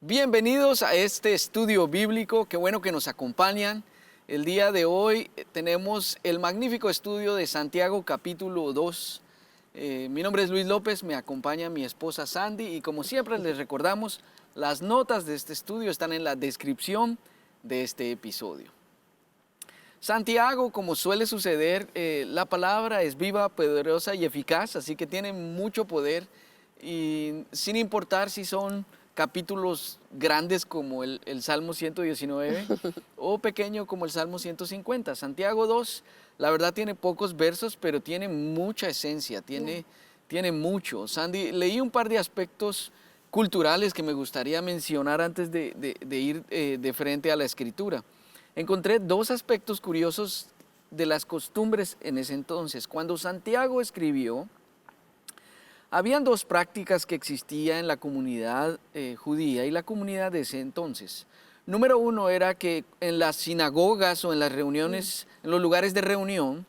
Bienvenidos a este estudio bíblico, qué bueno que nos acompañan. El día de hoy tenemos el magnífico estudio de Santiago capítulo 2. Mi nombre es Luis López, me acompaña mi esposa Sandy y como siempre les recordamos, las notas de este estudio están en la descripción de este episodio. Santiago, como suele suceder, la palabra es viva, poderosa y eficaz, así que tiene mucho poder y sin importar si son capítulos grandes como el Salmo 119 o pequeño como el Salmo 150. Santiago 2, la verdad tiene pocos versos, pero tiene mucha esencia, tiene mucho. Sandy, leí un par de aspectos culturales que me gustaría mencionar antes de ir de frente a la escritura. Encontré dos aspectos curiosos de las costumbres en ese entonces. Cuando Santiago escribió, habían dos prácticas que existían en la comunidad judía y la comunidad de ese entonces. Número uno era que en las sinagogas o en las reuniones, en los lugares de reunión,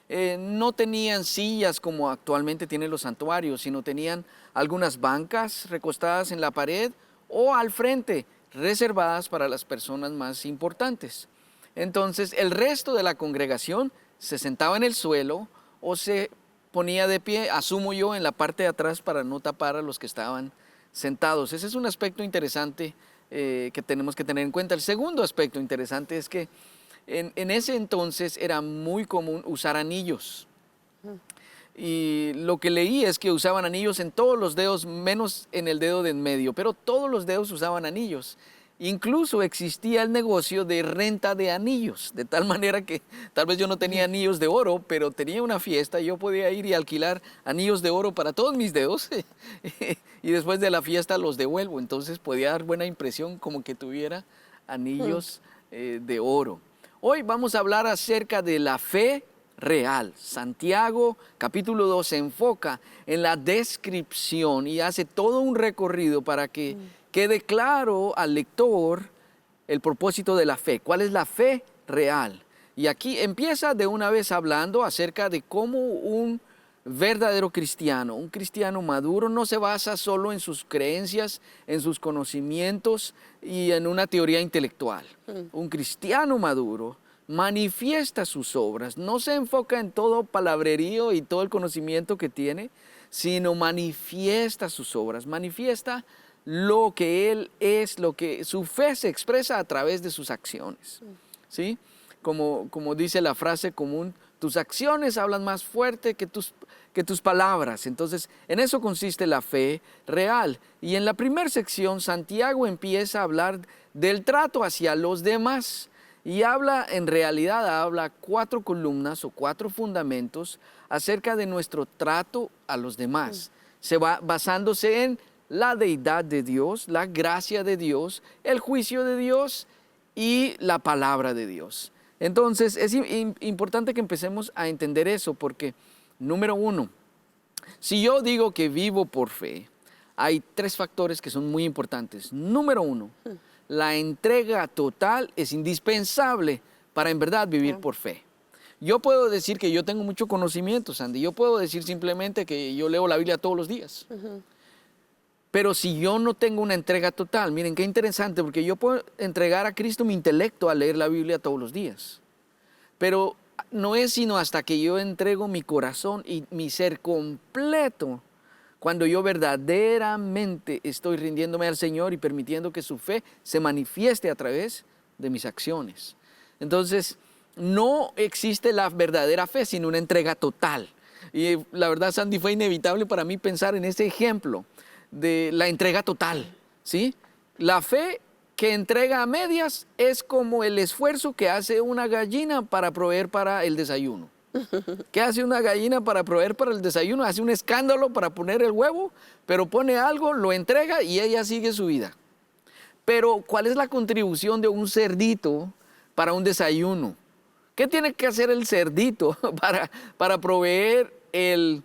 no tenían sillas como actualmente tienen los santuarios, sino tenían algunas bancas recostadas en la pared o al frente, reservadas para las personas más importantes. Entonces, el resto de la congregación se sentaba en el suelo o se ponía de pie, asumo yo, en la parte de atrás para no tapar a los que estaban sentados. Ese es un aspecto interesante que tenemos que tener en cuenta. El segundo aspecto interesante es que en ese entonces era muy común usar anillos. Y lo que leí es que usaban anillos en todos los dedos, menos en el dedo de en medio, pero todos los dedos usaban anillos. Incluso existía el negocio de renta de anillos, de tal manera que tal vez yo no tenía anillos de oro, pero tenía una fiesta y yo podía ir y alquilar anillos de oro para todos mis dedos y después de la fiesta los devuelvo. Entonces podía dar buena impresión como que tuviera anillos de oro. Hoy vamos a hablar acerca de la fe real. Santiago capítulo 2 se enfoca en la descripción y hace todo un recorrido para que quede claro al lector el propósito de la fe. ¿Cuál es la fe real? Y aquí empieza de una vez hablando acerca de cómo un verdadero cristiano, un cristiano maduro, no se basa solo en sus creencias, en sus conocimientos y en una teoría intelectual. Un cristiano maduro manifiesta sus obras, no se enfoca en todo palabrerío y todo el conocimiento que tiene, sino manifiesta sus obras, manifiesta lo que él es, lo que su fe se expresa a través de sus acciones, ¿sí? Como dice la frase común, tus acciones hablan más fuerte que tus palabras. Entonces, en eso consiste la fe real. Y en la primera sección, Santiago empieza a hablar del trato hacia los demás. Y en realidad habla 4 columnas o 4 fundamentos acerca de nuestro trato a los demás. Se va basándose en la deidad de Dios, la gracia de Dios, el juicio de Dios y la palabra de Dios. Entonces es importante que empecemos a entender eso porque, número uno, si yo digo que vivo por fe, hay 3 factores que son muy importantes. Número uno, la entrega total es indispensable para en verdad vivir por fe. Yo puedo decir que yo tengo mucho conocimiento, Sandy. Yo puedo decir simplemente que yo leo la Biblia todos los días. Pero si yo no tengo una entrega total, miren qué interesante, porque yo puedo entregar a Cristo mi intelecto a leer la Biblia todos los días. Pero no es sino hasta que yo entrego mi corazón y mi ser completo, cuando yo verdaderamente estoy rindiéndome al Señor y permitiendo que su fe se manifieste a través de mis acciones. Entonces, no existe la verdadera fe sin una entrega total. Y la verdad, Sandy, fue inevitable para mí pensar en ese ejemplo de la entrega total, ¿sí? La fe que entrega a medias es como el esfuerzo que hace una gallina para proveer para el desayuno. ¿Qué hace una gallina para proveer para el desayuno? Hace un escándalo para poner el huevo, pero pone algo, lo entrega y ella sigue su vida. Pero, ¿cuál es la contribución de un cerdito para un desayuno? ¿Qué tiene que hacer el cerdito para proveer el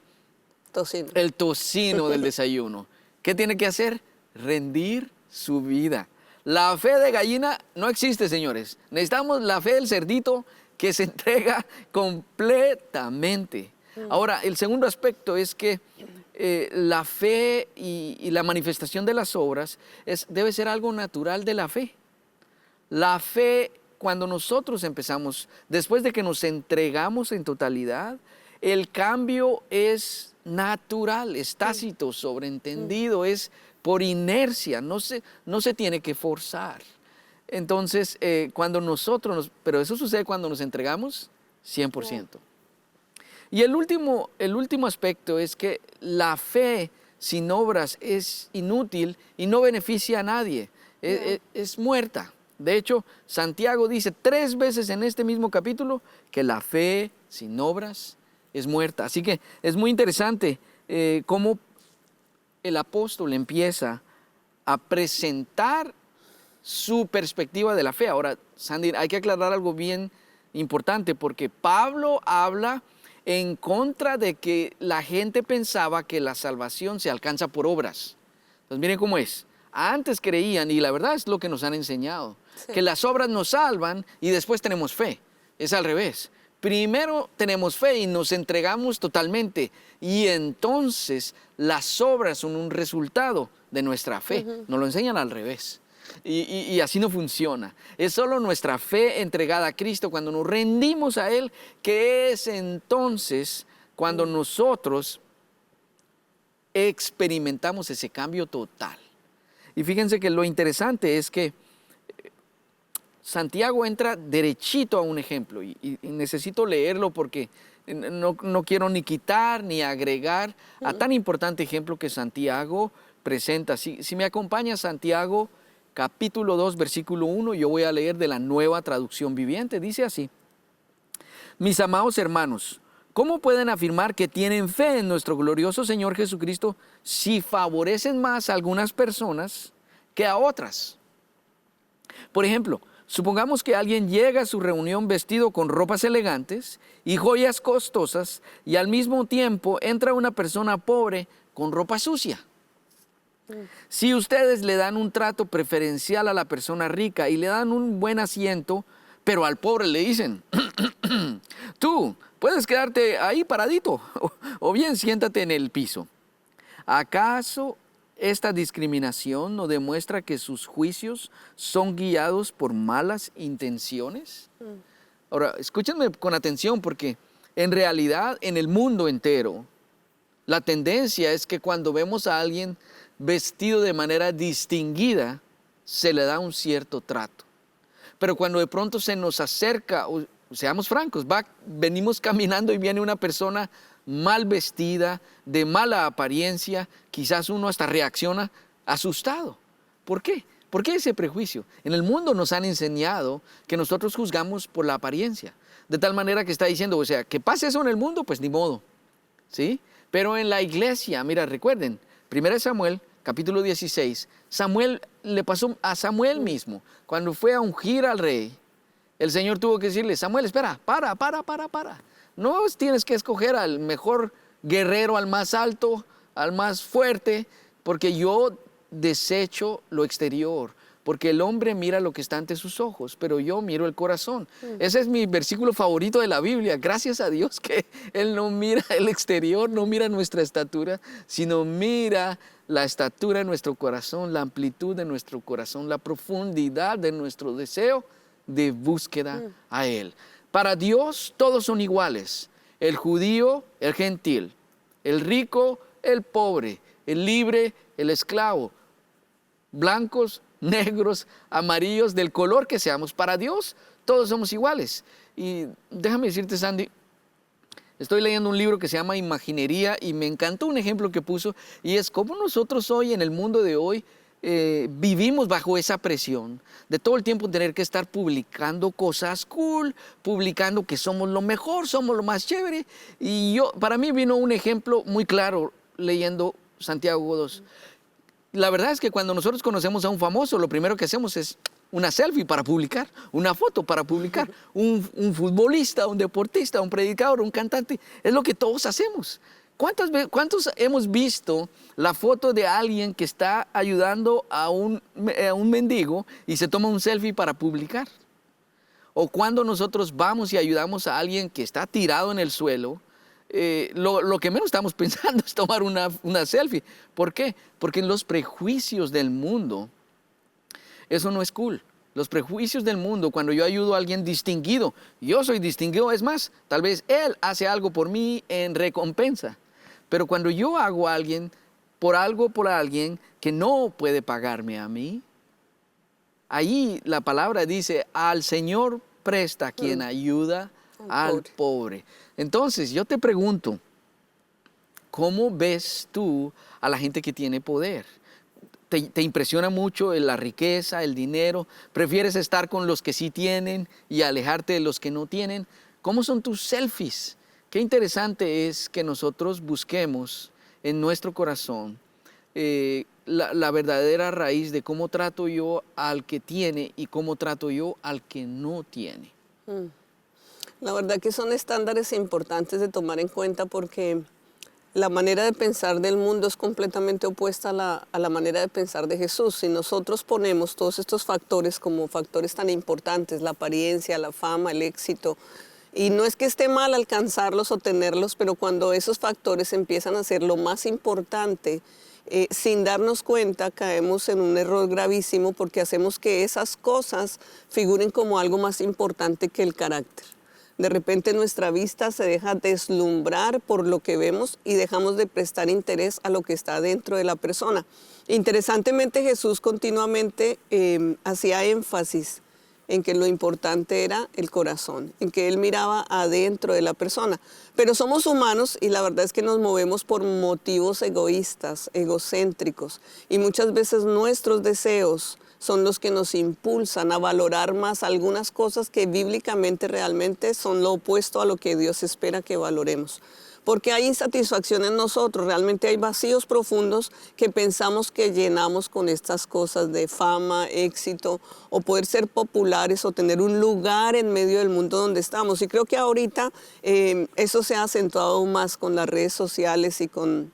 tocino del desayuno? ¿Qué tiene que hacer? Rendir su vida. La fe de gallina no existe, señores. Necesitamos la fe del cerdito que se entrega completamente. Ahora, el segundo aspecto es que la fe y la manifestación de las obras debe ser algo natural de la fe. La fe, cuando nosotros empezamos, después de que nos entregamos en totalidad, el cambio es natural, es tácito, sobreentendido, es por inercia, no se tiene que forzar. Entonces, pero eso sucede cuando nos entregamos 100%. Y el último aspecto es que la fe sin obras es inútil y no beneficia a nadie, es muerta. De hecho, Santiago dice 3 veces en este mismo capítulo que la fe sin obras es muerta. Así que es muy interesante cómo el apóstol empieza a presentar su perspectiva de la fe. Ahora, Sandy, hay que aclarar algo bien importante, porque Pablo habla en contra de que la gente pensaba que la salvación se alcanza por obras. Entonces, miren cómo es. Antes creían, y la verdad es lo que nos han enseñado, que las obras nos salvan y después tenemos fe. Es al revés. Primero tenemos fe y nos entregamos totalmente, y entonces las obras son un resultado de nuestra fe. Nos lo enseñan al revés. Y así no funciona. Es solo nuestra fe entregada a Cristo, cuando nos rendimos a Él, que es entonces cuando nosotros experimentamos ese cambio total. Y fíjense que lo interesante es que Santiago entra derechito a un ejemplo, y necesito leerlo porque no quiero ni quitar ni agregar a tan importante ejemplo que Santiago presenta. Si me acompaña Santiago capítulo 2, versículo 1, yo voy a leer de la Nueva Traducción Viviente. Dice así: mis amados hermanos, ¿cómo pueden afirmar que tienen fe en nuestro glorioso Señor Jesucristo si favorecen más a algunas personas que a otras? Por ejemplo, supongamos que alguien llega a su reunión vestido con ropas elegantes y joyas costosas, y al mismo tiempo entra una persona pobre con ropa sucia. Si ustedes le dan un trato preferencial a la persona rica y le dan un buen asiento, pero al pobre le dicen, tú puedes quedarte ahí paradito, o bien siéntate en el piso, ¿acaso esta discriminación no demuestra que sus juicios son guiados por malas intenciones? Ahora, escúchenme con atención, porque en realidad en el mundo entero la tendencia es que cuando vemos a alguien vestido de manera distinguida, se le da un cierto trato. Pero cuando de pronto se nos acerca, seamos francos, venimos caminando y viene una persona mal vestida, de mala apariencia, quizás uno hasta reacciona asustado. ¿Por qué? ¿Por qué ese prejuicio? En el mundo nos han enseñado que nosotros juzgamos por la apariencia, de tal manera que está diciendo, o sea, que pase eso en el mundo, pues ni modo, ¿sí? Pero en la iglesia, mira, recuerden, 1 Samuel, capítulo 16, le pasó a Samuel mismo, cuando fue a ungir al rey, el Señor tuvo que decirle, Samuel, espera, para. No tienes que escoger al mejor guerrero, al más alto, al más fuerte, porque yo desecho lo exterior, porque el hombre mira lo que está ante sus ojos, pero yo miro el corazón. Ese es mi versículo favorito de la Biblia. Gracias a Dios que Él no mira el exterior, no mira nuestra estatura, sino mira la estatura de nuestro corazón, la amplitud de nuestro corazón, la profundidad de nuestro deseo de búsqueda a Él. Para Dios todos son iguales, el judío, el gentil, el rico, el pobre, el libre, el esclavo, blancos, negros, amarillos, del color que seamos. Para Dios todos somos iguales. Y déjame decirte, Sandy, estoy leyendo un libro que se llama Imaginería, y me encantó un ejemplo que puso, y es cómo nosotros hoy, en el mundo de hoy, vivimos bajo esa presión de todo el tiempo tener que estar publicando cosas cool, publicando que somos lo mejor, somos lo más chévere. Y para mí vino un ejemplo muy claro leyendo Santiago 2. La verdad es que cuando nosotros conocemos a un famoso, lo primero que hacemos es una selfie para publicar, una foto para publicar, un futbolista, un deportista, un predicador, un cantante, es lo que todos hacemos. ¿Cuántos hemos visto la foto de alguien que está ayudando a un mendigo y se toma un selfie para publicar? O cuando nosotros vamos y ayudamos a alguien que está tirado en el suelo, lo que menos estamos pensando es tomar una selfie. ¿Por qué? Porque en los prejuicios del mundo, eso no es cool. Los prejuicios del mundo, cuando yo ayudo a alguien distinguido, yo soy distinguido, es más, tal vez él hace algo por mí en recompensa. Pero cuando yo hago a alguien por alguien que no puede pagarme a mí, ahí la palabra dice, al Señor presta quien ayuda al pobre. Entonces, yo te pregunto, ¿cómo ves tú a la gente que tiene poder? ¿Te impresiona mucho la riqueza, el dinero? ¿Prefieres estar con los que sí tienen y alejarte de los que no tienen? ¿Cómo son tus selfies? Qué interesante es que nosotros busquemos en nuestro corazón la verdadera raíz de cómo trato yo al que tiene y cómo trato yo al que no tiene. La verdad que son estándares importantes de tomar en cuenta porque la manera de pensar del mundo es completamente opuesta a la manera de pensar de Jesús. Si nosotros ponemos todos estos factores como factores tan importantes, la apariencia, la fama, el éxito, y no es que esté mal alcanzarlos o tenerlos, pero cuando esos factores empiezan a ser lo más importante, sin darnos cuenta caemos en un error gravísimo porque hacemos que esas cosas figuren como algo más importante que el carácter. De repente nuestra vista se deja deslumbrar por lo que vemos y dejamos de prestar interés a lo que está dentro de la persona. Interesantemente, Jesús continuamente hacía énfasis en que lo importante era el corazón, en que Él miraba adentro de la persona. Pero somos humanos y la verdad es que nos movemos por motivos egoístas, egocéntricos, y muchas veces nuestros deseos son los que nos impulsan a valorar más algunas cosas que bíblicamente realmente son lo opuesto a lo que Dios espera que valoremos. Porque hay insatisfacción en nosotros, realmente hay vacíos profundos que pensamos que llenamos con estas cosas de fama, éxito, o poder ser populares o tener un lugar en medio del mundo donde estamos. Y creo que ahorita eso se ha acentuado aún más con las redes sociales y con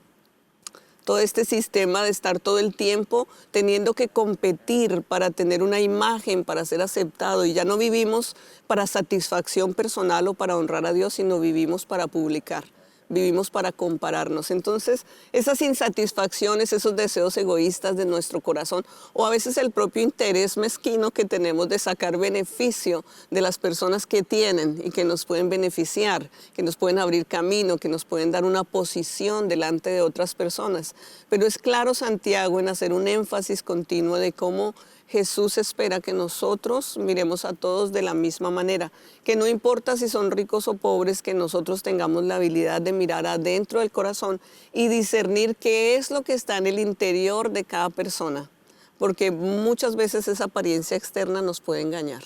todo este sistema de estar todo el tiempo teniendo que competir para tener una imagen, para ser aceptado. Y ya no vivimos para satisfacción personal o para honrar a Dios, sino vivimos para publicar. Vivimos para compararnos. Entonces, esas insatisfacciones, esos deseos egoístas de nuestro corazón, o a veces el propio interés mezquino que tenemos de sacar beneficio de las personas que tienen y que nos pueden beneficiar, que nos pueden abrir camino, que nos pueden dar una posición delante de otras personas. Pero es claro Santiago en hacer un énfasis continuo de cómo Jesús espera que nosotros miremos a todos de la misma manera, que no importa si son ricos o pobres, que nosotros tengamos la habilidad de mirar adentro del corazón y discernir qué es lo que está en el interior de cada persona, porque muchas veces esa apariencia externa nos puede engañar.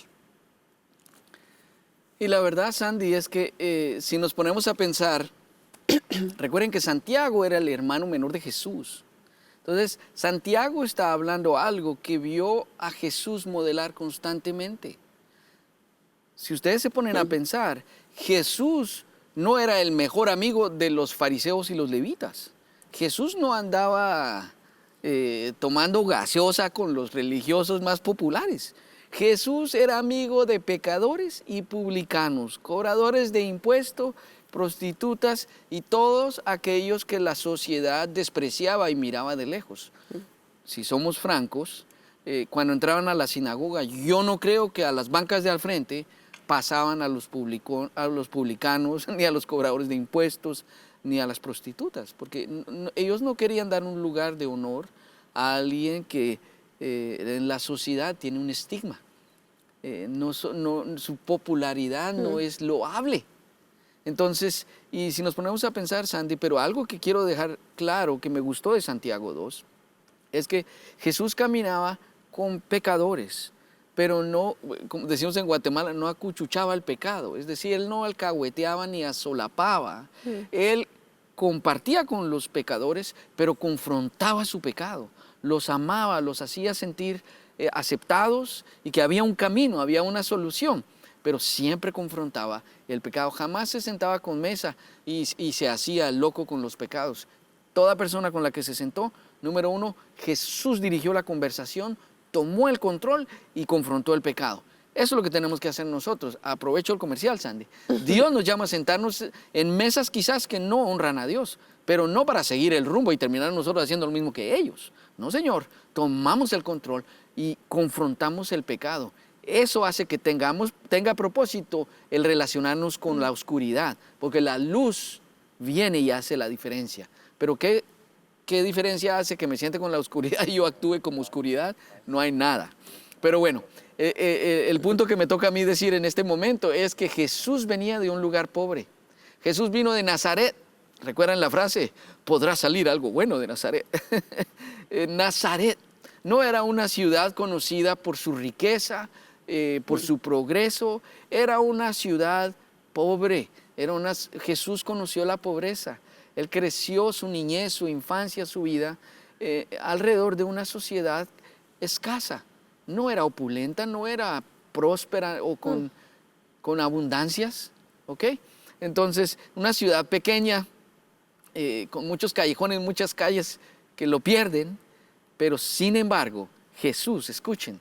Y la verdad, Sandy, es que si nos ponemos a pensar, recuerden que Santiago era el hermano menor de Jesús. Entonces, Santiago está hablando algo que vio a Jesús modelar constantemente. Si ustedes se ponen a pensar, Jesús no era el mejor amigo de los fariseos y los levitas. Jesús no andaba tomando gaseosa con los religiosos más populares. Jesús era amigo de pecadores y publicanos, cobradores de impuestos, prostitutas y todos aquellos que la sociedad despreciaba y miraba de lejos. Si somos francos, cuando entraban a la sinagoga, yo no creo que a las bancas de al frente pasaban a los publicanos, ni a los cobradores de impuestos, ni a las prostitutas, porque ellos no querían dar un lugar de honor a alguien que en la sociedad tiene un estigma. Su popularidad no es loable. Entonces, y si nos ponemos a pensar, Sandy, pero algo que quiero dejar claro que me gustó de Santiago 2, es que Jesús caminaba con pecadores, pero no, como decimos en Guatemala, no acuchuchaba el pecado. Es decir, él no alcahueteaba ni asolapaba. Él compartía con los pecadores, pero confrontaba su pecado. Los amaba, los hacía sentir aceptados y que había un camino, había una solución. Pero siempre confrontaba el pecado. Jamás se sentaba con mesa y se hacía loco con los pecados. Toda persona con la que se sentó, número uno, Jesús dirigió la conversación, tomó el control y confrontó el pecado. Eso es lo que tenemos que hacer nosotros. Aprovecho el comercial, Sandy. Dios nos llama a sentarnos en mesas quizás que no honran a Dios, pero no para seguir el rumbo y terminar nosotros haciendo lo mismo que ellos. No, Señor, tomamos el control y confrontamos el pecado. Eso hace que tenga propósito el relacionarnos con la oscuridad, porque la luz viene y hace la diferencia. Pero ¿qué diferencia hace que me siente con la oscuridad y yo actúe como oscuridad? No hay nada. Pero bueno, el punto que me toca a mí decir en este momento es que Jesús venía de un lugar pobre. Jesús vino de Nazaret. ¿Recuerdan la frase? Podrá salir algo bueno de Nazaret. Nazaret no era una ciudad conocida por su riqueza, por su progreso. Era una ciudad pobre. Jesús conoció la pobreza. Él creció su niñez, su infancia, su vida alrededor de una sociedad escasa. No era opulenta, no era próspera o con abundancias, ¿ok? Entonces, una ciudad pequeña, con muchos callejones, muchas calles que lo pierden, pero sin embargo, Jesús, escuchen,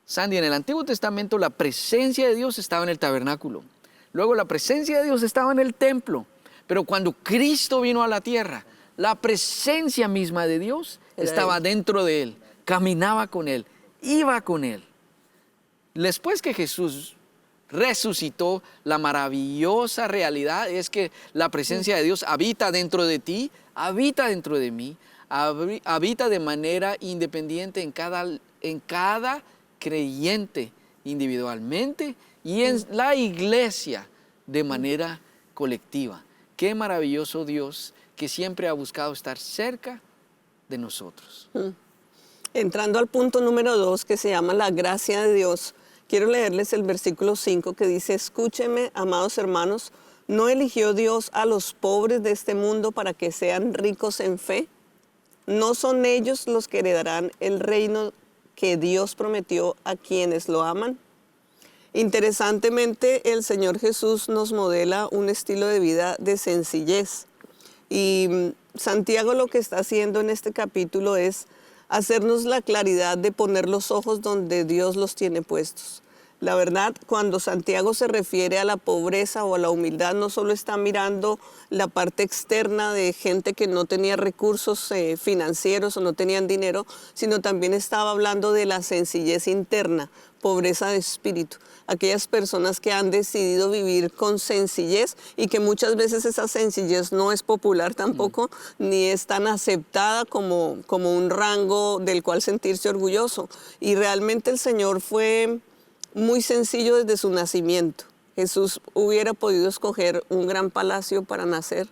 Sandy, en el Antiguo Testamento la presencia de Dios estaba en el tabernáculo, luego la presencia de Dios estaba en el templo, pero cuando Cristo vino a la tierra, la presencia misma de Dios estaba dentro de Él, caminaba con Él, iba con Él. Después que Jesús resucitó, la maravillosa realidad es que la presencia de Dios habita dentro de ti, habita dentro de mí, habita de manera independiente en cada creyente individualmente y en la iglesia de manera colectiva. Qué maravilloso Dios que siempre ha buscado estar cerca de nosotros. Entrando al punto número 2, que se llama la gracia de Dios, quiero leerles el versículo 5 que dice: escúcheme, amados hermanos, ¿no eligió Dios a los pobres de este mundo para que sean ricos en fe? ¿No son ellos los que heredarán el reino que Dios prometió a quienes lo aman? Interesantemente, el Señor Jesús nos modela un estilo de vida de sencillez. Y Santiago lo que está haciendo en este capítulo es hacernos la claridad de poner los ojos donde Dios los tiene puestos. La verdad, cuando Santiago se refiere a la pobreza o a la humildad, no solo está mirando la parte externa de gente que no tenía recursos financieros o no tenían dinero, sino también estaba hablando de la sencillez interna, pobreza de espíritu. Aquellas personas que han decidido vivir con sencillez y que muchas veces esa sencillez no es popular tampoco, ni es tan aceptada como un rango del cual sentirse orgulloso. Y realmente el Señor fue muy sencillo desde su nacimiento. Jesús hubiera podido escoger un gran palacio para nacer,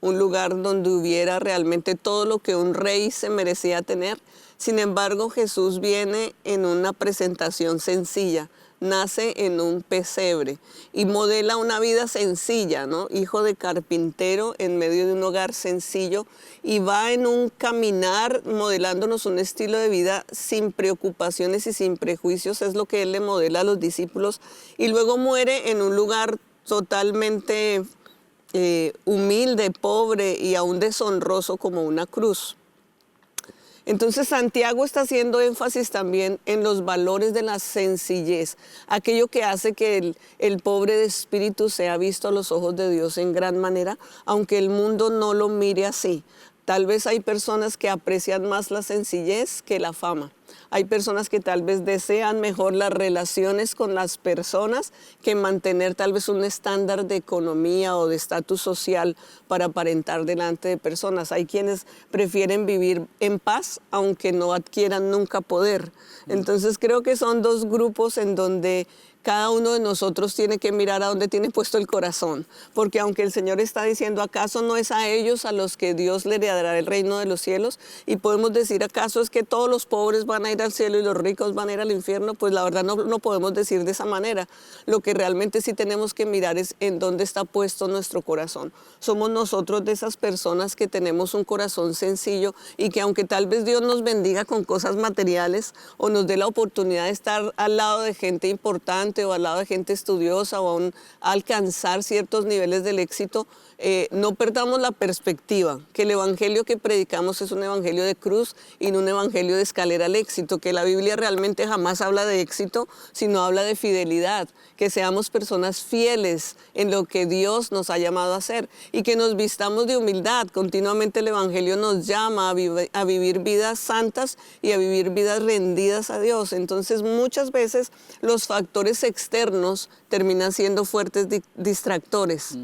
un lugar donde hubiera realmente todo lo que un rey se merecía tener. Sin embargo, Jesús viene en una presentación sencilla, nace en un pesebre y modela una vida sencilla, ¿no? Hijo de carpintero en medio de un hogar sencillo, y va en un caminar modelándonos un estilo de vida sin preocupaciones y sin prejuicios. Es lo que Él le modela a los discípulos, y luego muere en un lugar totalmente humilde, pobre y aún deshonroso como una cruz. Entonces Santiago está haciendo énfasis también en los valores de la sencillez, aquello que hace que el pobre de espíritu sea visto a los ojos de Dios en gran manera, aunque el mundo no lo mire así. Tal vez hay personas que aprecian más la sencillez que la fama. Hay personas que tal vez desean mejor las relaciones con las personas que mantener tal vez un estándar de economía o de estatus social para aparentar delante de personas. Hay quienes prefieren vivir en paz aunque no adquieran nunca poder. Entonces creo que son dos grupos en donde cada uno de nosotros tiene que mirar a dónde tiene puesto el corazón, porque aunque el Señor está diciendo, ¿acaso no es a ellos a los que Dios le heredará el reino de los cielos? Y podemos decir, ¿acaso es que todos los pobres van a ir al cielo y los ricos van a ir al infierno? Pues la verdad no podemos decir de esa manera. Lo que realmente sí tenemos que mirar es en dónde está puesto nuestro corazón. Somos nosotros de esas personas que tenemos un corazón sencillo y que aunque tal vez Dios nos bendiga con cosas materiales o nos dé la oportunidad de estar al lado de gente importante o al lado de gente estudiosa o aún alcanzar ciertos niveles del éxito, no perdamos la perspectiva, que el evangelio que predicamos es un evangelio de cruz y no un evangelio de escalera al éxito, que la Biblia realmente jamás habla de éxito, sino habla de fidelidad, que seamos personas fieles en lo que Dios nos ha llamado a hacer y que nos vistamos de humildad. Continuamente el evangelio nos llama a vivir vidas santas y a vivir vidas rendidas a Dios. Entonces muchas veces los factores externos terminan siendo fuertes distractores.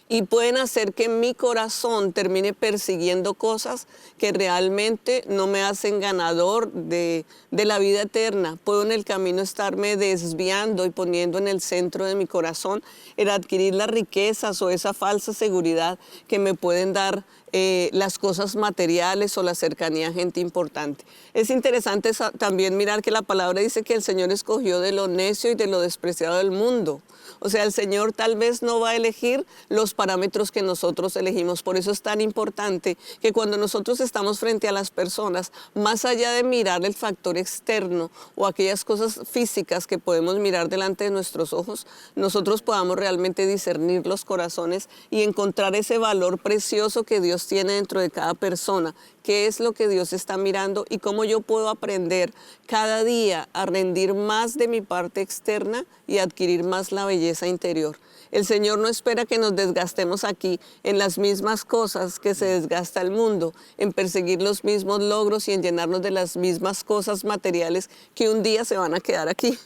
Y pueden hacer que mi corazón termine persiguiendo cosas que realmente no me hacen ganador de la vida eterna. Puedo en el camino estarme desviando y poniendo en el centro de mi corazón el adquirir las riquezas o esa falsa seguridad que me pueden dar las cosas materiales o la cercanía a gente importante. Es interesante también mirar que la palabra dice que el Señor escogió de lo necio y de lo despreciado del mundo. O sea, el Señor tal vez no va a elegir los parámetros que nosotros elegimos. Por eso es tan importante que cuando nosotros estamos frente a las personas, más allá de mirar el factor externo o aquellas cosas físicas que podemos mirar delante de nuestros ojos, nosotros podamos realmente discernir los corazones y encontrar ese valor precioso que Dios tiene dentro de cada persona. Qué es lo que Dios está mirando y cómo yo puedo aprender cada día a rendir más de mi parte externa y adquirir más la belleza interior. El Señor no espera que nos desgastemos aquí en las mismas cosas que se desgasta el mundo, en perseguir los mismos logros y en llenarnos de las mismas cosas materiales que un día se van a quedar aquí,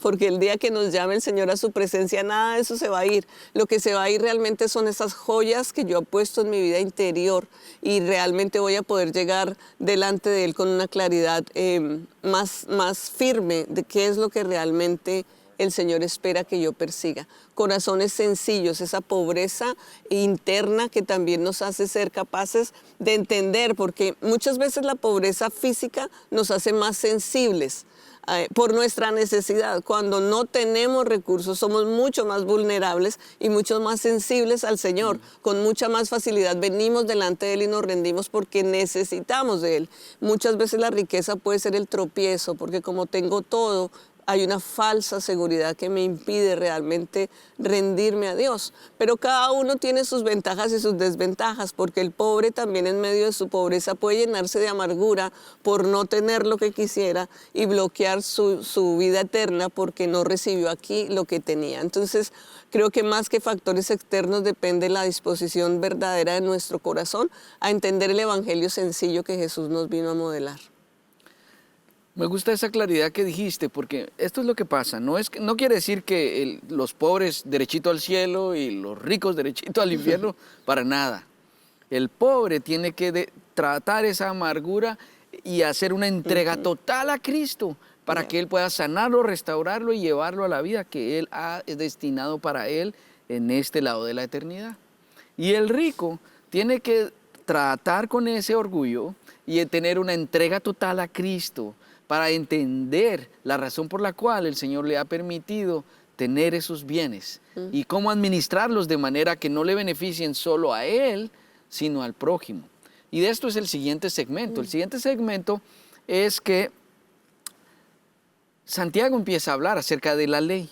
porque el día que nos llame el Señor a su presencia, nada de eso se va a ir. Lo que se va a ir realmente son esas joyas que yo he puesto en mi vida interior y realmente voy a poder llegar delante de Él con una claridad más firme de qué es lo que realmente el Señor espera que yo persiga. Corazones sencillos, esa pobreza interna que también nos hace ser capaces de entender, porque muchas veces la pobreza física nos hace más sensibles por nuestra necesidad. Cuando no tenemos recursos somos mucho más vulnerables y mucho más sensibles al Señor. Con mucha más facilidad venimos delante de Él y nos rendimos porque necesitamos de Él. Muchas veces la riqueza puede ser el tropiezo, porque como tengo todo, hay una falsa seguridad que me impide realmente rendirme a Dios. Pero cada uno tiene sus ventajas y sus desventajas, porque el pobre también en medio de su pobreza puede llenarse de amargura por no tener lo que quisiera y bloquear su vida eterna porque no recibió aquí lo que tenía. Entonces, creo que más que factores externos depende la disposición verdadera de nuestro corazón a entender el evangelio sencillo que Jesús nos vino a modelar. Me gusta esa claridad que dijiste, porque esto es lo que pasa. No quiere decir que los pobres derechito al cielo y los ricos derechito al infierno, para nada. El pobre tiene que tratar esa amargura y hacer una entrega total a Cristo para que Él pueda sanarlo, restaurarlo y llevarlo a la vida que Él ha destinado para él en este lado de la eternidad. Y el rico tiene que tratar con ese orgullo y tener una entrega total a Cristo, para entender la razón por la cual el Señor le ha permitido tener esos bienes y cómo administrarlos de manera que no le beneficien solo a él, sino al prójimo. Y de esto es el siguiente segmento. El siguiente segmento es que Santiago empieza a hablar acerca de la ley,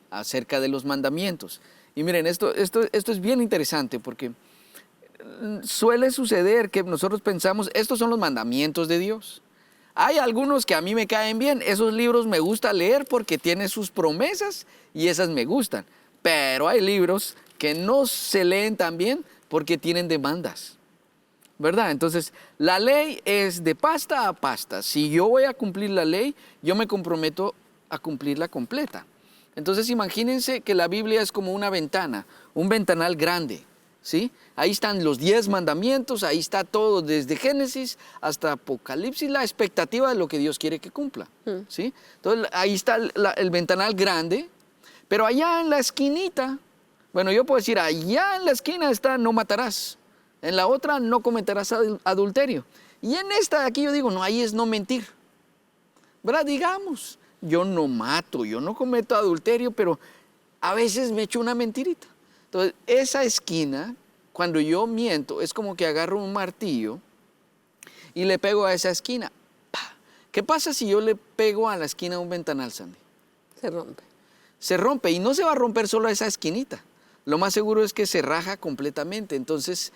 acerca de los mandamientos. Y miren, esto es bien interesante porque suele suceder que nosotros pensamos, estos son los mandamientos de Dios. Hay algunos que a mí me caen bien, esos libros me gusta leer porque tienen sus promesas y esas me gustan. Pero hay libros que no se leen tan bien porque tienen demandas, ¿verdad? Entonces, la ley es de pasta a pasta. Si yo voy a cumplir la ley, yo me comprometo a cumplirla completa. Entonces, imagínense que la Biblia es como una ventana, un ventanal grande, ¿sí? Ahí están los 10 mandamientos, ahí está todo, desde Génesis hasta Apocalipsis, la expectativa de lo que Dios quiere que cumpla, ¿sí? Entonces, ahí está el ventanal grande, pero allá en la esquinita, bueno, yo puedo decir, allá en la esquina está no matarás, en la otra no cometerás adulterio, y en esta de aquí yo digo, no, ahí es no mentir, ¿verdad? Digamos, yo no mato, yo no cometo adulterio, pero a veces me echo una mentirita. Entonces, esa esquina, cuando yo miento, es como que agarro un martillo y le pego a esa esquina. ¡Pah! ¿Qué pasa si yo le pego a la esquina un ventanal, Sandy? Se rompe. Se rompe y no se va a romper solo esa esquinita. lo más seguro es que se raja completamente. Entonces,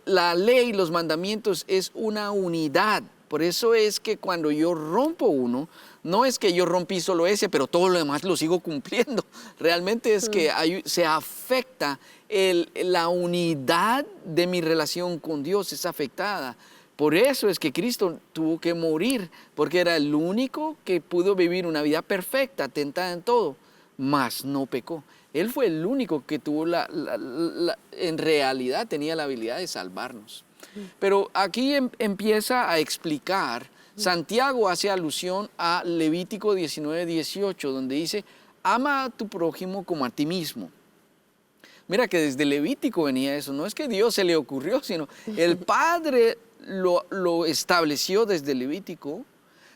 la ley, los mandamientos es una unidad. Por eso es que cuando yo rompo uno, no es que yo rompí solo ese, pero todo lo demás lo sigo cumpliendo. Realmente es que se afecta la unidad de mi relación con Dios, es afectada. Por eso es que Cristo tuvo que morir, porque era el único que pudo vivir una vida perfecta, tentada en todo, mas no pecó. Él fue el único que tuvo en realidad tenía la habilidad de salvarnos. Pero aquí empieza a explicar, Santiago hace alusión a Levítico 19:18, donde dice, ama a tu prójimo como a ti mismo. Mira que desde Levítico venía eso, no es que Dios se le ocurrió, sino el Padre lo estableció desde Levítico.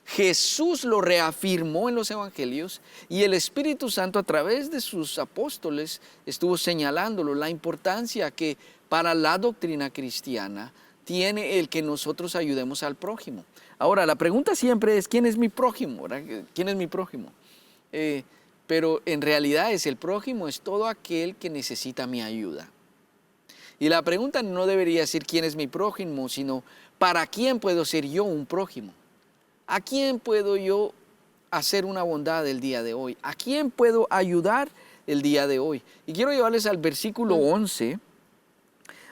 Jesús lo reafirmó en los evangelios y el Espíritu Santo a través de sus apóstoles estuvo señalándolo, la importancia que para la doctrina cristiana tiene el que nosotros ayudemos al prójimo. Ahora, la pregunta siempre es, ¿quién es mi prójimo? ¿Verdad? ¿Quién es mi prójimo? Pero en realidad el prójimo es todo aquel que necesita mi ayuda. Y la pregunta no debería ser quién es mi prójimo, sino ¿para quién puedo ser yo un prójimo? ¿A quién puedo yo hacer una bondad el día de hoy? ¿A quién puedo ayudar el día de hoy? Y quiero llevarles al versículo 11.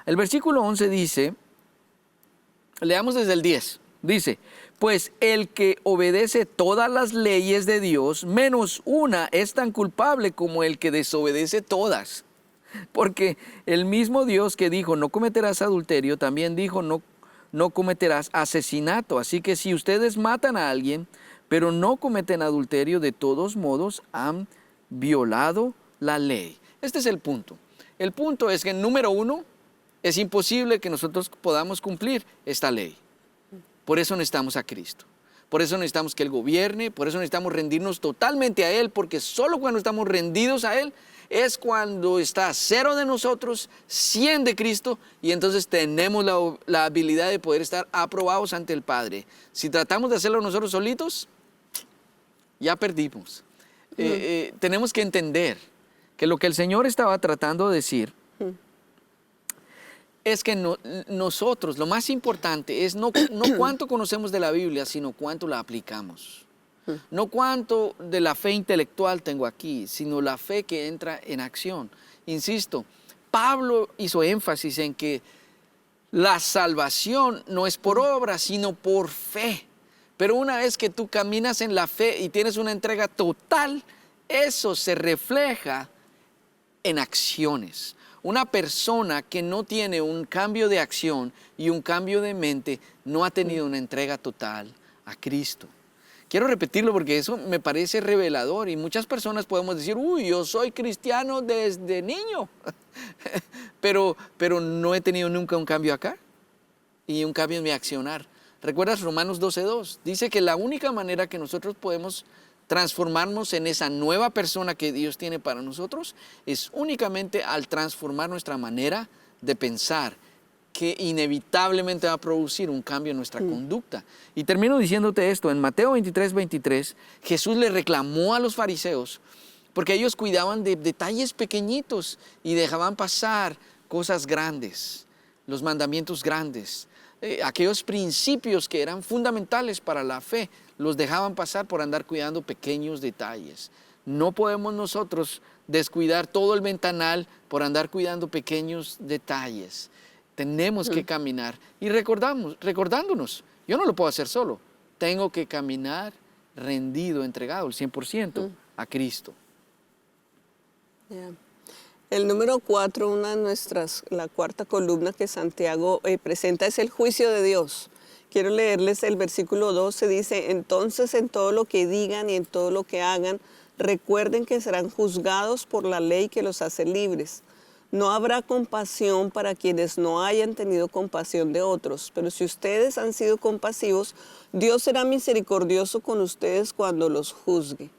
El versículo 11 dice, leamos desde el 10, dice, pues el que obedece todas las leyes de Dios, menos una, es tan culpable como el que desobedece todas. Porque el mismo Dios que dijo, no cometerás adulterio, también dijo, no cometerás asesinato. Así que si ustedes matan a alguien, pero no cometen adulterio, de todos modos han violado la ley. Este es el punto. El punto es que, número uno, es imposible que nosotros podamos cumplir esta ley. Por eso necesitamos a Cristo. Por eso necesitamos que Él gobierne, por eso necesitamos rendirnos totalmente a Él, porque solo cuando estamos rendidos a Él es cuando está 0 de nosotros, 100 de Cristo, y entonces tenemos la habilidad de poder estar aprobados ante el Padre. Si tratamos de hacerlo nosotros solitos, ya perdimos. Tenemos que entender que lo que el Señor estaba tratando de decir es que nosotros, lo más importante es no cuánto conocemos de la Biblia, sino cuánto la aplicamos. No cuánto de la fe intelectual tengo aquí, sino la fe que entra en acción. Insisto, Pablo hizo énfasis en que la salvación no es por obra, sino por fe. Pero una vez que tú caminas en la fe y tienes una entrega total, eso se refleja en acciones. Una persona que no tiene un cambio de acción y un cambio de mente no ha tenido una entrega total a Cristo. Quiero repetirlo porque eso me parece revelador y muchas personas podemos decir, uy, yo soy cristiano desde niño, pero no he tenido nunca un cambio acá y un cambio en mi accionar. ¿Recuerdas Romanos 12:2? Dice que la única manera que nosotros podemos transformarnos en esa nueva persona que Dios tiene para nosotros es únicamente al transformar nuestra manera de pensar, que inevitablemente va a producir un cambio en nuestra conducta. Y termino diciéndote esto, en Mateo 23:23, Jesús le reclamó a los fariseos porque ellos cuidaban de detalles pequeñitos y dejaban pasar cosas grandes, los mandamientos grandes, aquellos principios que eran fundamentales para la fe, los dejaban pasar por andar cuidando pequeños detalles. No podemos nosotros descuidar todo el ventanal por andar cuidando pequeños detalles. Tenemos que caminar y recordándonos, yo no lo puedo hacer solo, tengo que caminar rendido, entregado el 100% a Cristo. Yeah. El número 4, la cuarta columna que Santiago presenta es el juicio de Dios. Quiero leerles el versículo 12, dice, entonces en todo lo que digan y en todo lo que hagan, recuerden que serán juzgados por la ley que los hace libres. No habrá compasión para quienes no hayan tenido compasión de otros, pero si ustedes han sido compasivos, Dios será misericordioso con ustedes cuando los juzgue.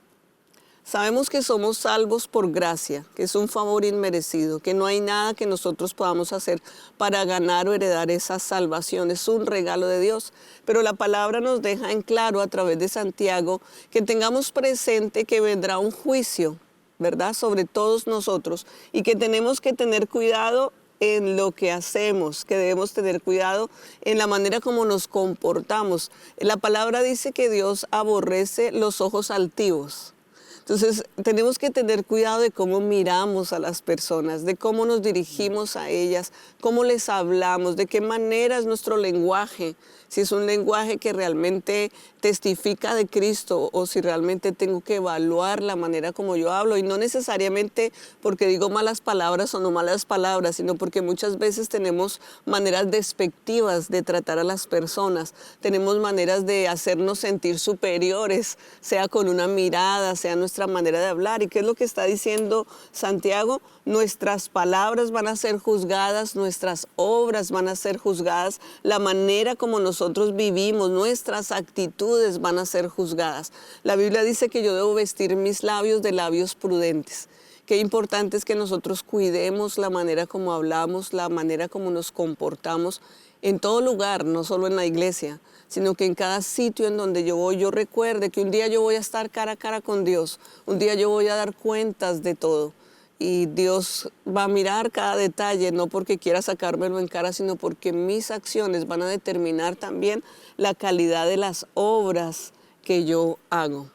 Sabemos que somos salvos por gracia, que es un favor inmerecido, que no hay nada que nosotros podamos hacer para ganar o heredar esa salvación, es un regalo de Dios. Pero la palabra nos deja en claro a través de Santiago que tengamos presente que vendrá un juicio ¿verdad? Sobre todos nosotros, y que tenemos que tener cuidado en lo que hacemos, que debemos tener cuidado en la manera como nos comportamos. La palabra dice que Dios aborrece los ojos altivos. Entonces, tenemos que tener cuidado de cómo miramos a las personas, de cómo nos dirigimos a ellas, cómo les hablamos, de qué manera es nuestro lenguaje, si es un lenguaje que realmente testifica de Cristo o si realmente tengo que evaluar la manera como yo hablo, y no necesariamente porque digo malas palabras o no malas palabras, sino porque muchas veces tenemos maneras despectivas de tratar a las personas, tenemos maneras de hacernos sentir superiores, sea con una mirada, sea nuestra manera de hablar. ¿Y qué es lo que está diciendo Santiago? Nuestras palabras van a ser juzgadas, nuestras obras van a ser juzgadas, la manera como nosotros vivimos, nuestras actitudes van a ser juzgadas. La Biblia dice que yo debo vestir mis labios de labios prudentes. Qué importante es que nosotros cuidemos la manera como hablamos, la manera como nos comportamos en todo lugar, no solo en la iglesia, sino que en cada sitio en donde yo voy, yo recuerde que un día yo voy a estar cara a cara con Dios, un día yo voy a dar cuentas de todo. Y Dios va a mirar cada detalle, no porque quiera sacármelo en cara, sino porque mis acciones van a determinar también la calidad de las obras que yo hago.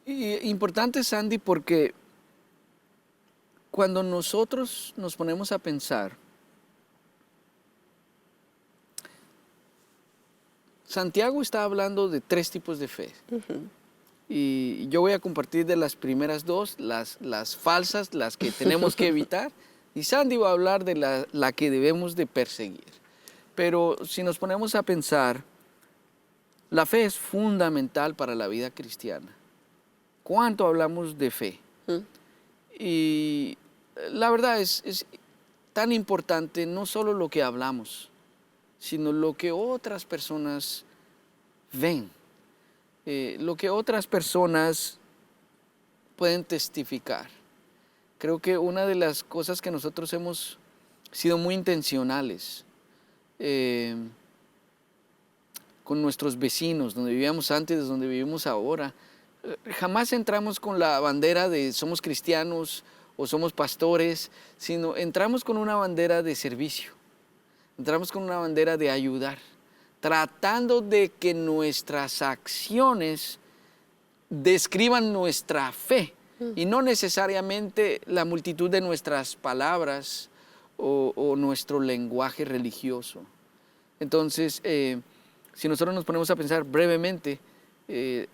Y importante, Sandy, porque cuando nosotros nos ponemos a pensar, Santiago está hablando de 3 tipos de fe. Y yo voy a compartir de las primeras 2, las falsas, las que tenemos que evitar. Y Sandy va a hablar de la que debemos de perseguir. Pero si nos ponemos a pensar, la fe es fundamental para la vida cristiana. ¿Cuánto hablamos de fe? Y la verdad es tan importante no solo lo que hablamos, sino lo que otras personas ven, lo que otras personas pueden testificar. Creo que una de las cosas que nosotros hemos sido muy intencionales con nuestros vecinos, donde vivíamos antes, donde vivimos ahora, jamás entramos con la bandera de somos cristianos o somos pastores, sino entramos con una bandera de servicio. Entramos con una bandera de ayudar, tratando de que nuestras acciones describan nuestra fe y no necesariamente la multitud de nuestras palabras o nuestro lenguaje religioso. Entonces, si nosotros nos ponemos a pensar brevemente,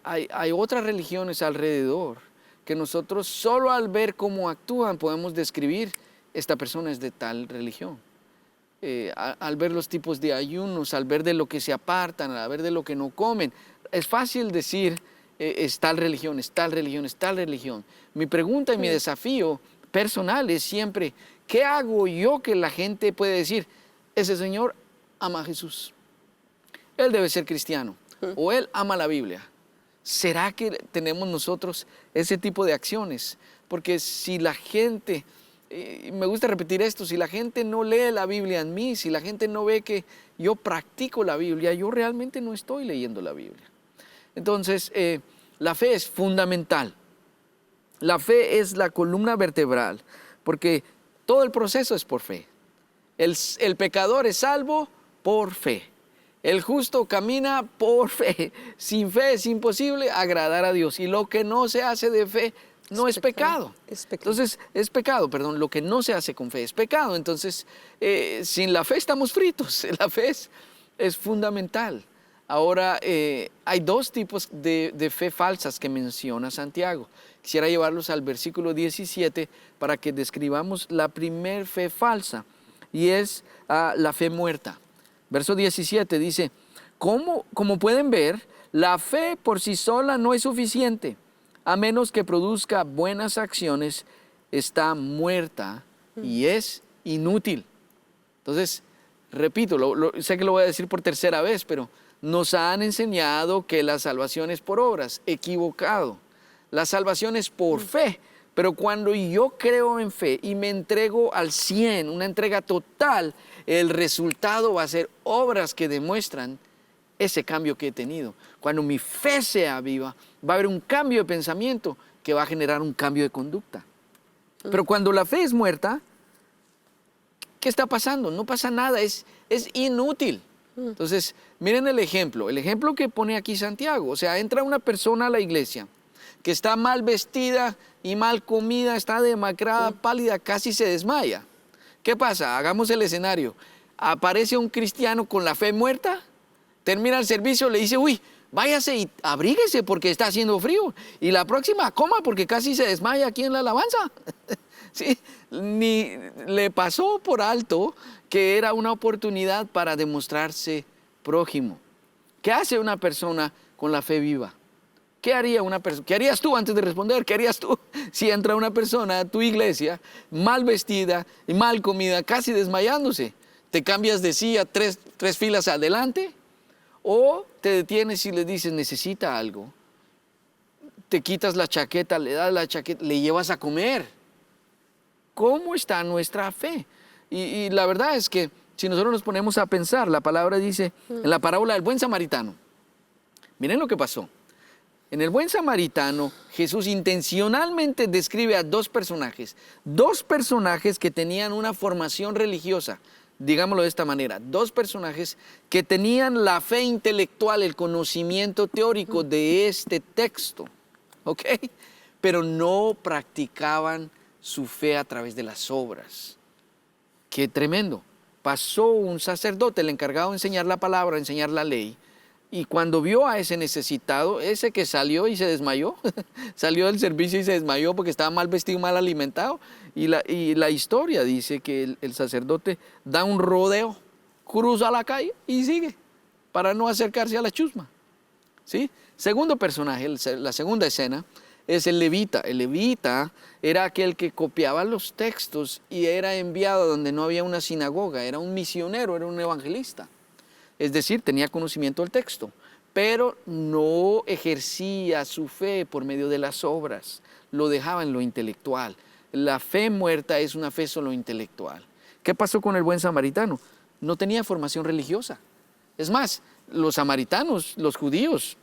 hay otras religiones alrededor que nosotros solo al ver cómo actúan podemos describir esta persona es de tal religión. Al ver los tipos de ayunos, al ver de lo que se apartan, al ver de lo que no comen, es fácil decir es tal religión, es tal religión, es tal religión. Mi pregunta y mi desafío personal es siempre, ¿qué hago yo que la gente puede decir? Ese señor ama a Jesús, él debe ser cristiano o él ama la Biblia. ¿Será que tenemos nosotros ese tipo de acciones? Porque si la gente... me gusta repetir esto, si la gente no lee la Biblia en mí, si la gente no ve que yo practico la Biblia, yo realmente no estoy leyendo la Biblia. Entonces, la fe es fundamental. La fe es la columna vertebral, porque todo el proceso es por fe. El pecador es salvo por fe. El justo camina por fe. Sin fe es imposible agradar a Dios. Y lo que no se hace de fe no es pecado. Entonces, es pecado, perdón, lo que no se hace con fe es pecado. Entonces, sin la fe estamos fritos. La fe es fundamental. Ahora, hay 2 tipos de fe falsas que menciona Santiago. Quisiera llevarlos al versículo 17 para que describamos la primer fe falsa, y es la fe muerta. Verso 17 dice, como pueden ver, la fe por sí sola no es suficiente. A menos que produzca buenas acciones, está muerta y es inútil. Entonces, repito, sé que lo voy a decir por tercera vez, pero nos han enseñado que la salvación es por obras. Equivocado. La salvación es por fe, pero cuando yo creo en fe y me entrego al 100, una entrega total, el resultado va a ser obras que demuestran ese cambio que he tenido. Cuando mi fe sea viva, va a haber un cambio de pensamiento que va a generar un cambio de conducta. Pero cuando la fe es muerta, ¿qué está pasando? No pasa nada, es inútil. Entonces, miren el ejemplo que pone aquí Santiago. O sea, entra una persona a la iglesia que está mal vestida y mal comida, está demacrada, pálida, casi se desmaya. ¿Qué pasa? Hagamos el escenario. Aparece un cristiano con la fe muerta, termina el servicio, le dice, uy, váyase y abríguese porque está haciendo frío. Y la próxima coma porque casi se desmaya aquí en la alabanza. ¿Sí? Ni le pasó por alto que era una oportunidad para demostrarse prójimo. ¿Qué hace una persona con la fe viva? ¿Qué haría una persona? ¿Qué harías tú antes de responder? ¿Qué harías tú si entra una persona a tu iglesia mal vestida y mal comida, casi desmayándose? ¿Te cambias de silla tres filas adelante? ¿O te detienes y le dices, necesita algo? Te quitas la chaqueta, le das la chaqueta, le llevas a comer. ¿Cómo está nuestra fe? Y la verdad es que si nosotros nos ponemos a pensar, la palabra dice, en la parábola del buen samaritano, miren lo que pasó. En el buen samaritano, Jesús intencionalmente describe a dos personajes que tenían una formación religiosa, digámoslo de esta manera, dos personajes que tenían la fe intelectual, el conocimiento teórico de este texto, ¿ok? Pero no practicaban su fe a través de las obras. ¡Qué tremendo! Pasó un sacerdote, el encargado de enseñar la palabra, de enseñar la ley, y cuando vio a ese necesitado, ese que salió y se desmayó, salió del servicio y se desmayó porque estaba mal vestido, mal alimentado, y la historia dice que el sacerdote da un rodeo, cruza la calle y sigue, para no acercarse a la chusma. ¿Sí? Segundo personaje, la segunda escena, es el levita. El levita era aquel que copiaba los textos y era enviado donde no había una sinagoga, era un misionero, era un evangelista. Es decir, tenía conocimiento del texto, pero no ejercía su fe por medio de las obras, lo dejaba en lo intelectual. La fe muerta es una fe solo intelectual. ¿Qué pasó con el buen samaritano? No tenía formación religiosa. Es más, los samaritanos, los judíos,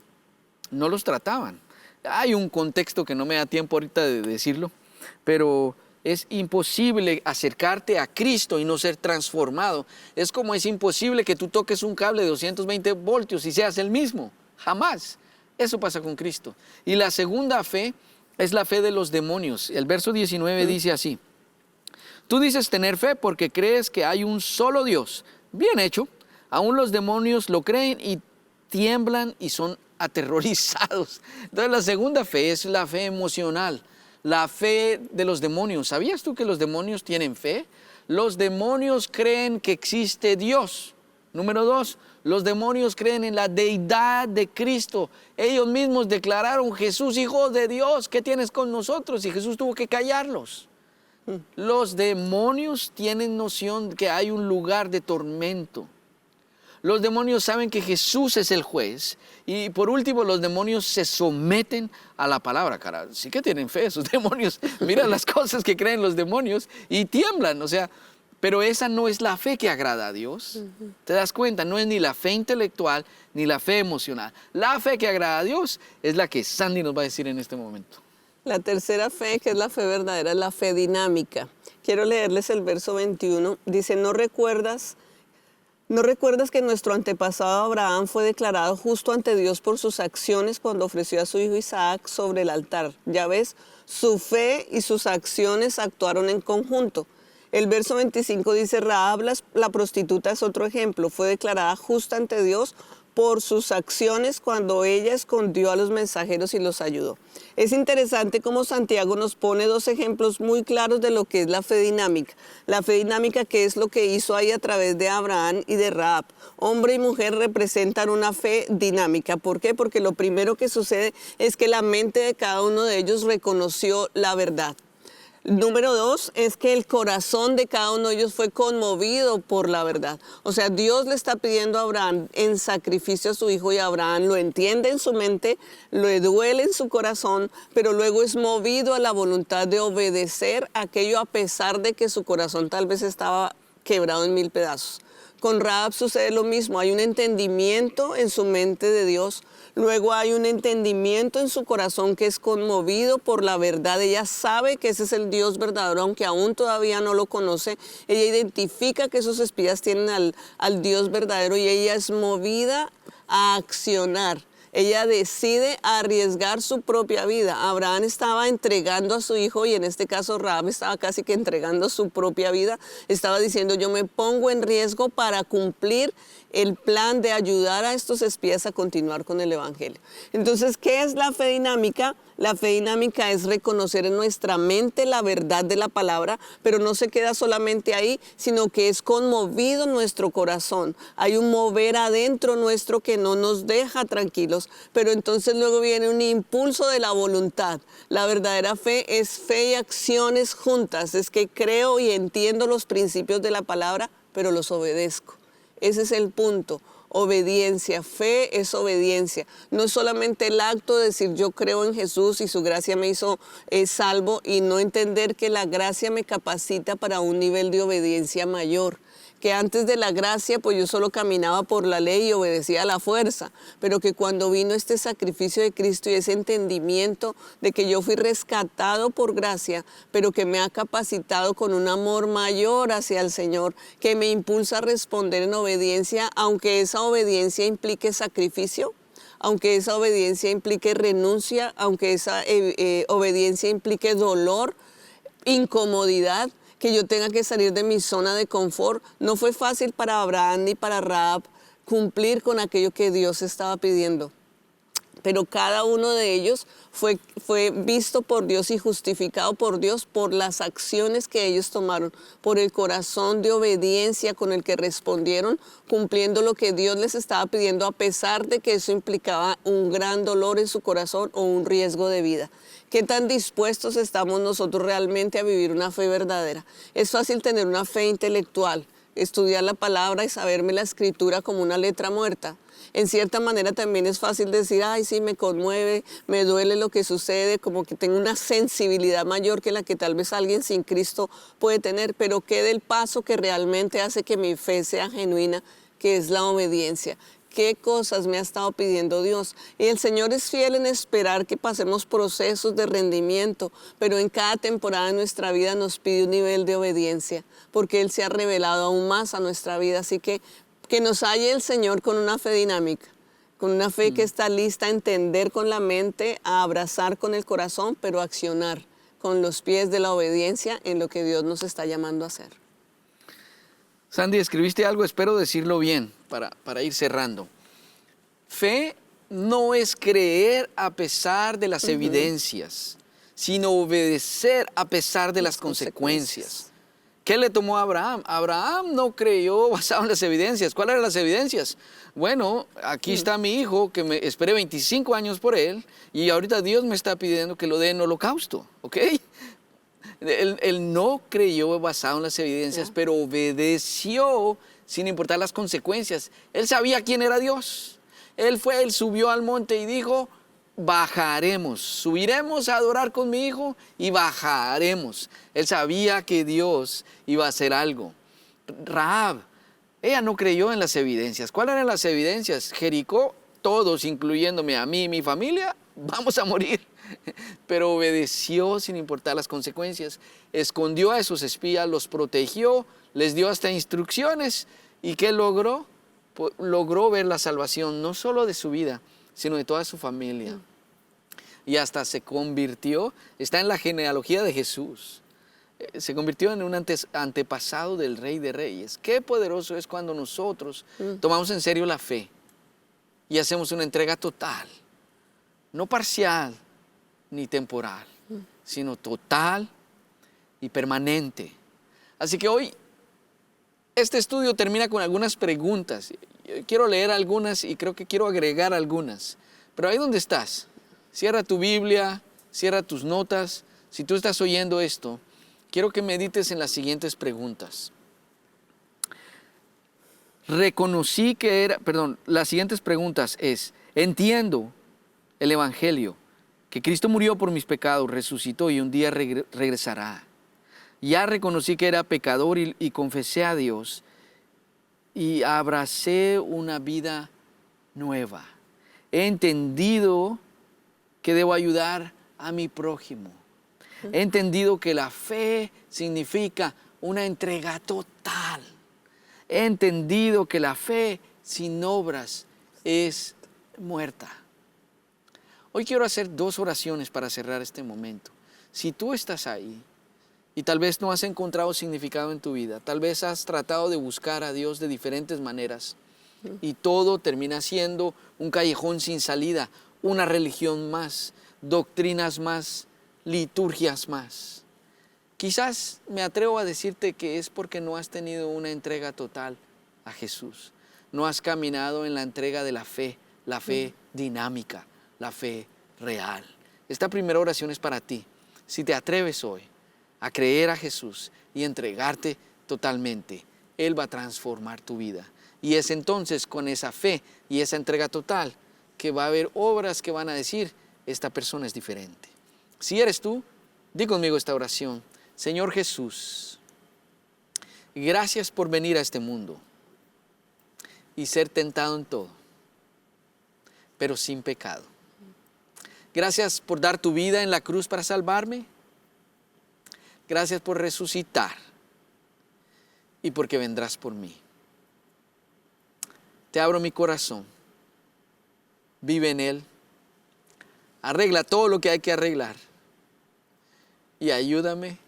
no los trataban. Hay un contexto que no me da tiempo ahorita de decirlo, pero es imposible acercarte a Cristo y no ser transformado. Es como es imposible que tú toques un cable de 220 voltios y seas el mismo. Jamás. Eso pasa con Cristo. Y la segunda fe es la fe de los demonios. El verso 19 dice así. Tú dices tener fe porque crees que hay un solo Dios. Bien hecho. Aún los demonios lo creen y tiemblan y son aterrorizados. Entonces la segunda fe es la fe emocional. La fe de los demonios. ¿Sabías tú que los demonios tienen fe? Los demonios creen que existe Dios. Número 2, los demonios creen en la deidad de Cristo. Ellos mismos declararon, Jesús, Hijo de Dios, ¿qué tienes con nosotros? Y Jesús tuvo que callarlos. Los demonios tienen noción que hay un lugar de tormento. Los demonios saben que Jesús es el juez. Y por último, los demonios se someten a la palabra. Cara, sí que tienen fe esos demonios. Mira las cosas que creen los demonios y tiemblan. O sea, pero esa no es la fe que agrada a Dios. ¿Te das cuenta? No es ni la fe intelectual ni la fe emocional. La fe que agrada a Dios es la que Sandy nos va a decir en este momento. La tercera fe, que es la fe verdadera, es la fe dinámica. Quiero leerles el verso 21. Dice, ¿No recuerdas que nuestro antepasado Abraham fue declarado justo ante Dios por sus acciones cuando ofreció a su hijo Isaac sobre el altar? Ya ves, su fe y sus acciones actuaron en conjunto. El verso 25 dice, Rahab, la prostituta, es otro ejemplo. Fue declarada justa ante Dios por sus acciones cuando ella escondió a los mensajeros y los ayudó. Es interesante cómo Santiago nos pone dos ejemplos muy claros de lo que es la fe dinámica. La fe dinámica, que es lo que hizo ahí a través de Abraham y de Rahab. Hombre y mujer representan una fe dinámica. ¿Por qué? Porque lo primero que sucede es que la mente de cada uno de ellos reconoció la verdad. Número 2 es que el corazón de cada uno de ellos fue conmovido por la verdad. O sea, Dios le está pidiendo a Abraham en sacrificio a su hijo y Abraham lo entiende en su mente, lo duele en su corazón, pero luego es movido a la voluntad de obedecer aquello a pesar de que su corazón tal vez estaba quebrado en 1000 pedazos. Con Rahab sucede lo mismo, hay un entendimiento en su mente de Dios, luego hay un entendimiento en su corazón que es conmovido por la verdad. Ella sabe que ese es el Dios verdadero, aunque aún todavía no lo conoce. Ella identifica que esos espías tienen al Dios verdadero y ella es movida a accionar. Ella decide arriesgar su propia vida. Abraham estaba entregando a su hijo y en este caso Rahab estaba casi que entregando su propia vida. Estaba diciendo, yo me pongo en riesgo para cumplir el plan de ayudar a estos espías a continuar con el evangelio. Entonces, ¿qué es la fe dinámica? La fe dinámica es reconocer en nuestra mente la verdad de la palabra, pero no se queda solamente ahí, sino que es conmovido nuestro corazón. Hay un mover adentro nuestro que no nos deja tranquilos, pero entonces luego viene un impulso de la voluntad. La verdadera fe es fe y acciones juntas, es que creo y entiendo los principios de la palabra, pero los obedezco. Ese es el punto. Obediencia, fe es obediencia. No es solamente el acto de decir yo creo en Jesús y su gracia me hizo salvo y no entender que la gracia me capacita para un nivel de obediencia mayor. Que antes de la gracia pues yo solo caminaba por la ley y obedecía a la fuerza, pero que cuando vino este sacrificio de Cristo y ese entendimiento de que yo fui rescatado por gracia, pero que me ha capacitado con un amor mayor hacia el Señor, que me impulsa a responder en obediencia, aunque esa obediencia implique sacrificio, aunque esa obediencia implique renuncia, aunque esa obediencia implique dolor, incomodidad, que yo tenga que salir de mi zona de confort. No fue fácil para Abraham ni para Rahab cumplir con aquello que Dios estaba pidiendo. Pero cada uno de ellos fue visto por Dios y justificado por Dios por las acciones que ellos tomaron, por el corazón de obediencia con el que respondieron, cumpliendo lo que Dios les estaba pidiendo, a pesar de que eso implicaba un gran dolor en su corazón o un riesgo de vida. ¿Qué tan dispuestos estamos nosotros realmente a vivir una fe verdadera? Es fácil tener una fe intelectual, estudiar la palabra y saberme la escritura como una letra muerta. En cierta manera también es fácil decir, ay, sí, me conmueve, me duele lo que sucede, como que tengo una sensibilidad mayor que la que tal vez alguien sin Cristo puede tener, pero ¿qué del paso que realmente hace que mi fe sea genuina, que es la obediencia? ¿Qué cosas me ha estado pidiendo Dios? Y el Señor es fiel en esperar que pasemos procesos de rendimiento, pero en cada temporada de nuestra vida nos pide un nivel de obediencia, porque Él se ha revelado aún más a nuestra vida. Así que nos halle el Señor con una fe dinámica, con una fe que está lista a entender con la mente, a abrazar con el corazón, pero a accionar con los pies de la obediencia en lo que Dios nos está llamando a hacer. Sandy, escribiste algo, espero decirlo bien para ir cerrando. Fe no es creer a pesar de las evidencias, sino obedecer a pesar de las consecuencias. ¿Qué le tomó a Abraham? Abraham no creyó basado en las evidencias. ¿Cuáles eran las evidencias? Bueno, aquí está mi hijo, que me esperé 25 años por él, y ahorita Dios me está pidiendo que lo dé en holocausto, ¿ok? Él no creyó basado en las evidencias, pero obedeció sin importar las consecuencias. Él sabía quién era Dios. Él subió al monte y dijo, bajaremos, subiremos a adorar con mi hijo y bajaremos. Él sabía que Dios iba a hacer algo. Rahab, ella no creyó en las evidencias. ¿Cuáles eran las evidencias? Jericó, todos, incluyéndome a mí y mi familia, vamos a morir. Pero obedeció sin importar las consecuencias. Escondió a esos espías, los protegió, les dio hasta instrucciones. ¿Y qué logró? Logró ver la salvación no solo de su vida, sino de toda su familia. Y hasta se convirtió, está en la genealogía de Jesús, se convirtió en un antepasado del Rey de Reyes. Qué poderoso es cuando nosotros tomamos en serio la fe y hacemos una entrega total, no parcial ni temporal, sino total y permanente. Así que hoy este estudio termina con algunas preguntas. Quiero leer algunas y creo que quiero agregar algunas. Pero ahí donde estás, cierra tu Biblia, cierra tus notas. Si tú estás oyendo esto, quiero que medites en las siguientes preguntas. Las siguientes preguntas es, entiendo el Evangelio, que Cristo murió por mis pecados, resucitó y un día regresará. Ya reconocí que era pecador y confesé a Dios y abracé una vida nueva. He entendido que debo ayudar a mi prójimo. He entendido que la fe significa una entrega total. He entendido que la fe sin obras es muerta. Hoy quiero hacer 2 oraciones para cerrar este momento. Si tú estás ahí y tal vez no has encontrado significado en tu vida, tal vez has tratado de buscar a Dios de diferentes maneras y todo termina siendo un callejón sin salida, una religión más, doctrinas más, liturgias más. Quizás me atrevo a decirte que es porque no has tenido una entrega total a Jesús. No has caminado en la entrega de la fe dinámica, la fe real. Esta primera oración es para ti. Si te atreves hoy a creer a Jesús y entregarte totalmente, Él va a transformar tu vida. Y es entonces con esa fe y esa entrega total que va a haber obras que van a decir, esta persona es diferente. Si eres tú, di conmigo esta oración. Señor Jesús, gracias por venir a este mundo y ser tentado en todo, pero sin pecado. Gracias por dar tu vida en la cruz para salvarme. Gracias por resucitar y porque vendrás por mí. Te abro mi corazón. Vive en él. Arregla todo lo que hay que arreglar. Y ayúdame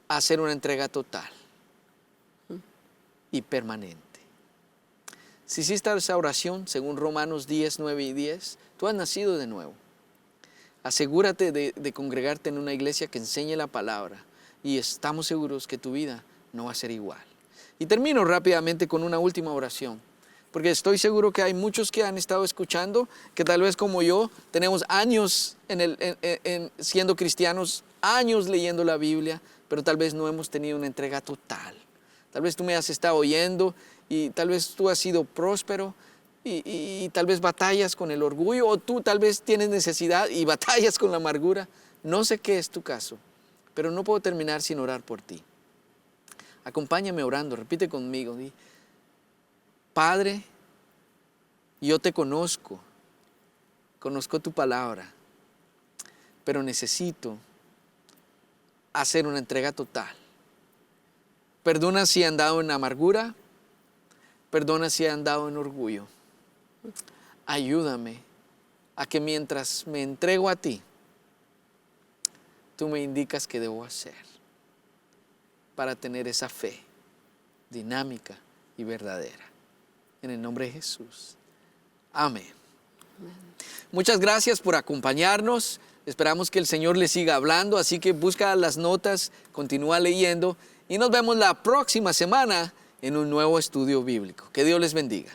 a hacer una entrega total y permanente. Si hiciste esa oración, según Romanos 10, 9 y 10, tú has nacido de nuevo. Asegúrate de congregarte en una iglesia que enseñe la palabra y estamos seguros que tu vida no va a ser igual. Y termino rápidamente con una última oración, porque estoy seguro que hay muchos que han estado escuchando, que tal vez como yo tenemos años siendo cristianos, años leyendo la Biblia, pero tal vez no hemos tenido una entrega total. Tal vez tú me has estado oyendo y tal vez tú has sido próspero y tal vez batallas con el orgullo, o tú tal vez tienes necesidad y batallas con la amargura. No sé qué es tu caso, pero no puedo terminar sin orar por ti. Acompáñame orando, repite conmigo. Di, Padre, yo te conozco tu palabra, pero necesito hacer una entrega total. Perdona si he andado en amargura, perdona si he andado en orgullo. Ayúdame a que mientras me entrego a ti, tú me indicas qué debo hacer para tener esa fe dinámica y verdadera. En el nombre de Jesús. Amén. Muchas gracias por acompañarnos. Esperamos que el Señor le siga hablando, así que busca las notas, continúa leyendo y nos vemos la próxima semana en un nuevo estudio bíblico. Que Dios les bendiga.